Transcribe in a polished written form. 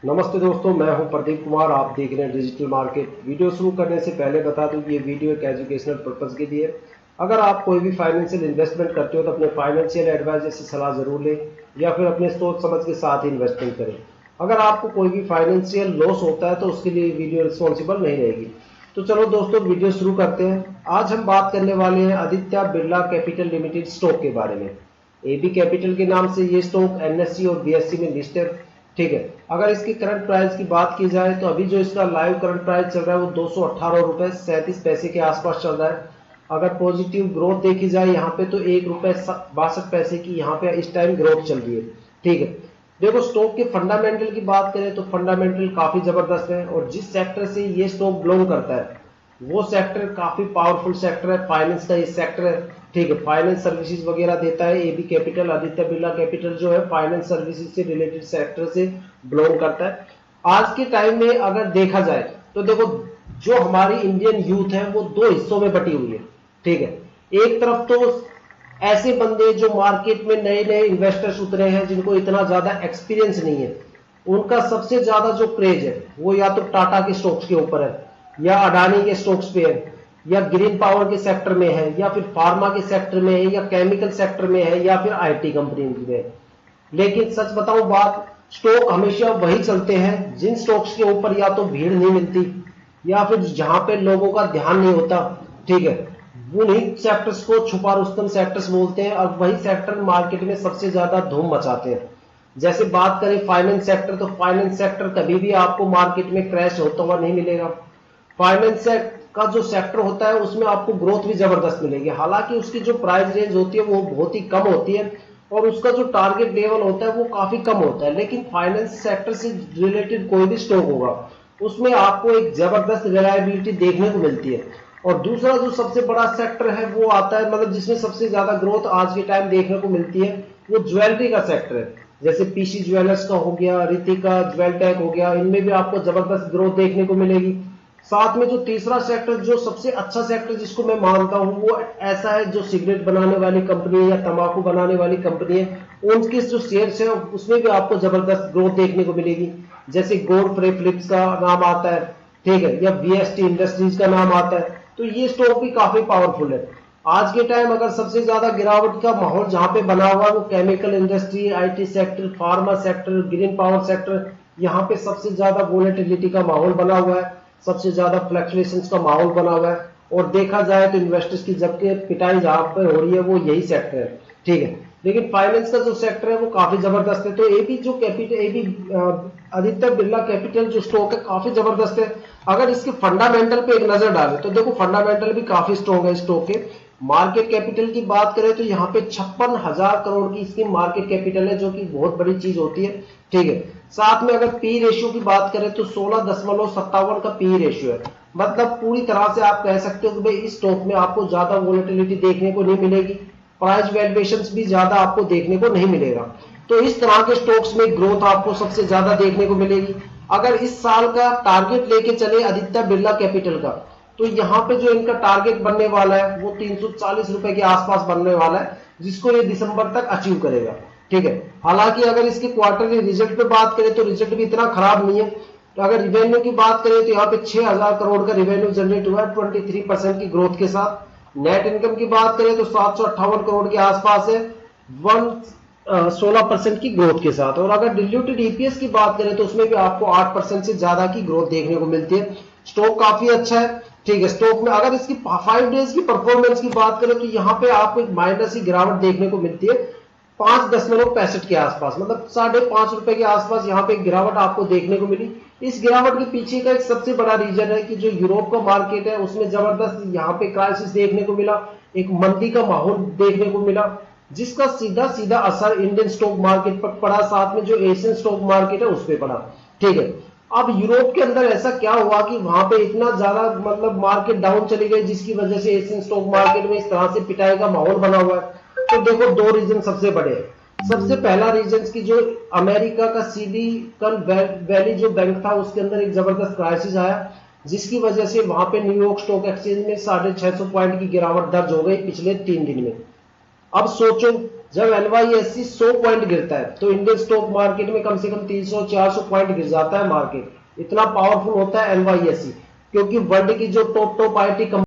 नमस्ते दोस्तों, मैं हूं प्रदीप कुमार। आप देख रहे हैं डिजिटल मार्केट। वीडियो शुरू करने से पहले बता दूं कि ये वीडियो एक एजुकेशनल पर्पस के लिए है। अगर आप कोई भी फाइनेंशियल इन्वेस्टमेंट करते हो तो अपने फाइनेंशियल एडवाइजर से सलाह जरूर लें या फिर अपने सोच समझ के साथ ही इन्वेस्टमेंट करें। अगर आपको कोई भी फाइनेंशियल लॉस होता है तो उसके लिए वीडियो रिस्पॉन्सिबल नहीं रहेगी। तो चलो दोस्तों, वीडियो शुरू करते हैं। आज हम बात करने वाले हैं Aditya Birla capital limited stock के बारे में। एबी कैपिटल के नाम से ये स्टॉक एनएससी और बीएससी में लिस्टेड है। ठीक है। अगर इसकी करंट प्राइस की बात की जाए तो अभी जो इसका लाइव करंट प्राइस चल रहा है वो 218 रुपए 37 पैसे के आसपास चल रहा है। अगर पॉजिटिव ग्रोथ देखी जाए यहाँ पे तो 1 रुपए 62 पैसे की यहाँ पे इस टाइम ग्रोथ चल रही है। ठीक है। देखो, स्टॉक के फंडामेंटल की बात करें तो फंडामेंटल काफी जबरदस्त है और जिस सेक्टर से ये स्टॉक बिलोंग करता है वो सेक्टर काफी पावरफुल सेक्टर है। फाइनेंस का ये सेक्टर है। ठीक है। फाइनेंस सर्विसेज वगैरह देता है। AB capital, Aditya Birla capital जो है फाइनेंस सर्विसेज से रिलेटेड सेक्टर से बिलोंग करता है। आज के टाइम में अगर देखा जाए तो देखो, जो हमारी इंडियन यूथ है वो दो हिस्सों में बटी हुई है। ठीक है। एक तरफ तो ऐसे बंदे जो मार्केट में नए नए इन्वेस्टर्स उतरे हैं जिनको इतना ज्यादा एक्सपीरियंस नहीं है, उनका सबसे ज्यादा जो क्रेज है वो या तो टाटा के स्टॉक्स के ऊपर है या अडानी के स्टॉक्स पे है या ग्रीन पावर के सेक्टर में है या फिर फार्मा के सेक्टर में है या केमिकल सेक्टर में है या फिर आईटी कंपनी में है। लेकिन सच बताऊं बात, स्टॉक हमेशा वही चलते हैं जिन स्टॉक्स के ऊपर या तो भीड़ नहीं मिलती या फिर जहां पे लोगों का ध्यान नहीं होता। ठीक है। उन्हीं सेक्टर्स को छुपा रुस्तम सेक्टर्स बोलते हैं और वही सेक्टर मार्केट में सबसे ज्यादा धूम मचाते हैं। जैसे बात करें फाइनेंस सेक्टर, तो फाइनेंस सेक्टर कभी भी आपको मार्केट में क्रैश होता हुआ नहीं मिलेगा। फाइनेंस का जो सेक्टर होता है उसमें आपको ग्रोथ भी जबरदस्त मिलेगी। हालांकि उसकी जो प्राइस रेंज होती है वो बहुत ही कम होती है और उसका जो टारगेट लेवल होता है वो काफी कम होता है। लेकिन फाइनेंस सेक्टर से रिलेटेड कोई भी स्टॉक होगा उसमें आपको एक जबरदस्त रिलायबिलिटी देखने को मिलती है। और दूसरा जो सबसे बड़ा सेक्टर है वो आता है, मतलब जिसमें सबसे ज्यादा ग्रोथ आज के टाइम देखने को मिलती है, वो ज्वेलरी का सेक्टर है। जैसे पीसी ज्वेलर्स का हो गया, रितिका ज्वेलटेक हो गया, इनमें भी आपको जबरदस्त ग्रोथ देखने को मिलेगी। साथ में जो तीसरा सेक्टर, जो सबसे अच्छा सेक्टर जिसको मैं मानता हूं, वो ऐसा है जो सिगरेट बनाने वाली कंपनी है या तंबाकू बनाने वाली कंपनी है, उनके जो शेयर्स है उसमें भी आपको जबरदस्त ग्रोथ देखने को मिलेगी। जैसे गोल्ड फ्लिप्स का नाम आता है, ठीक है, या वीएसटी इंडस्ट्रीज का नाम आता है, तो ये स्टॉक भी काफी पावरफुल है। आज के टाइम अगर सबसे ज्यादा गिरावट का माहौल जहां पे बना हुआ है वो chemical industry, IT sector, pharma sector, green power sector, यहाँ पे सबसे ज्यादा वोलेटिलिटी का माहौल बना हुआ है, सबसे ज्यादा फ्लक्चुएशंस का माहौल बना हुआ है। और देखा जाए तो इन्वेस्टर्स की जबकि पिटाई जहां पर हो रही है वो यही सेक्टर है। ठीक है। लेकिन फाइनेंस का जो सेक्टर है वो काफी जबरदस्त है। तो एबी जो capital, AB Aditya Birla capital जो स्टॉक है काफी जबरदस्त है। अगर इसके फंडामेंटल पे एक नजर डालें तो देखो, फंडामेंटल भी काफी स्ट्रॉन्ग है स्टॉक के। मार्केट कैपिटल की बात करें तो यहाँ पे 56,000 करोड़ की इसकी मार्केट कैपिटल है, जो कि बहुत बड़ी चीज होती है। ठीक है। साथ में अगर पी रेशियो की बात करें तो 16.57 का पी रेशियो है। मतलब पूरी तरह से आप कह सकते हो कि भाई इस स्टॉक में आपको ज्यादा वोलेटिलिटी देखने को नहीं मिलेगी, प्राइस वैल्यूएशंस भी ज्यादा आपको देखने को नहीं मिलेगा। तो इस तरह के स्टॉक्स में ग्रोथ आपको सबसे ज्यादा देखने को मिलेगी। अगर इस साल का टारगेट लेके चले आदित्य बिरला कैपिटल का, तो यहाँ पे जो इनका टारगेट बनने वाला है वो 340 रुपए के आसपास बनने वाला है, जिसको ये दिसंबर तक अचीव करेगा। ठीक है। हालांकि अगर इसके क्वार्टरली रिजल्ट पे बात करें तो रिजल्ट भी इतना खराब नहीं है। तो अगर रिवेन्यू की बात करें तो यहाँ पे 6,000 करोड़ का रिवेन्यू जनरेट हुआ है 23% की ग्रोथ के साथ। नेट इनकम की बात करें तो 758 करोड़ के आसपास है, 16% की ग्रोथ के साथ। और अगर डिल्यूटेड ईपीएस की बात करें तो उसमें भी आपको 8% से ज्यादा की ग्रोथ देखने को मिलती है। स्टॉक काफी अच्छा है। ठीक है। स्टॉक में अगर इसकी 5 डेज की परफॉर्मेंस की बात करें तो यहाँ पे आपको एक माइनस की गिरावट देखने को मिलती है 5.65 के आसपास, मतलब ₹5.5 के आसपास यहाँ पे गिरावट आपको देखने को मिली। इस गिरावट के पीछे का एक सबसे बड़ा रीजन है कि जो यूरोप का मार्केट है उसमें जबरदस्त यहाँ पे क्राइसिस देखने को मिला, एक मंदी का माहौल देखने को मिला, जिसका सीधा सीधा असर इंडियन स्टॉक मार्केट पर पड़ा, साथ में जो एशियन स्टॉक मार्केट है उस पर पड़ा। ठीक है। अब यूरोप के अंदर ऐसा क्या हुआ कि वहां पे इतना ज्यादा मतलब मार्केट डाउन चली गई, जिसकी वजह से एशियन स्टॉक मार्केट में इस तरह से पिटाई का माहौल बना हुआ है। तो देखो, दो रीजन सबसे बड़े हैं। सबसे पहला रीजन की जो अमेरिका का सिलिकॉन वैली जो बैंक था उसके अंदर एक जबरदस्त क्राइसिस आया, जिसकी वजह से वहां पे न्यूयॉर्क स्टॉक एक्सचेंज में 650 पॉइंट की गिरावट दर्ज हो गई पिछले 3 दिन में। अब सोचो जब NYSE 100 पॉइंट गिरता है तो इंडियन स्टॉक मार्केट में कम से कम 300-400 पॉइंट गिर जाता है मार्केट। इतना पावरफुल होता है NYSE, क्योंकि वर्ल्ड की जो टॉप IT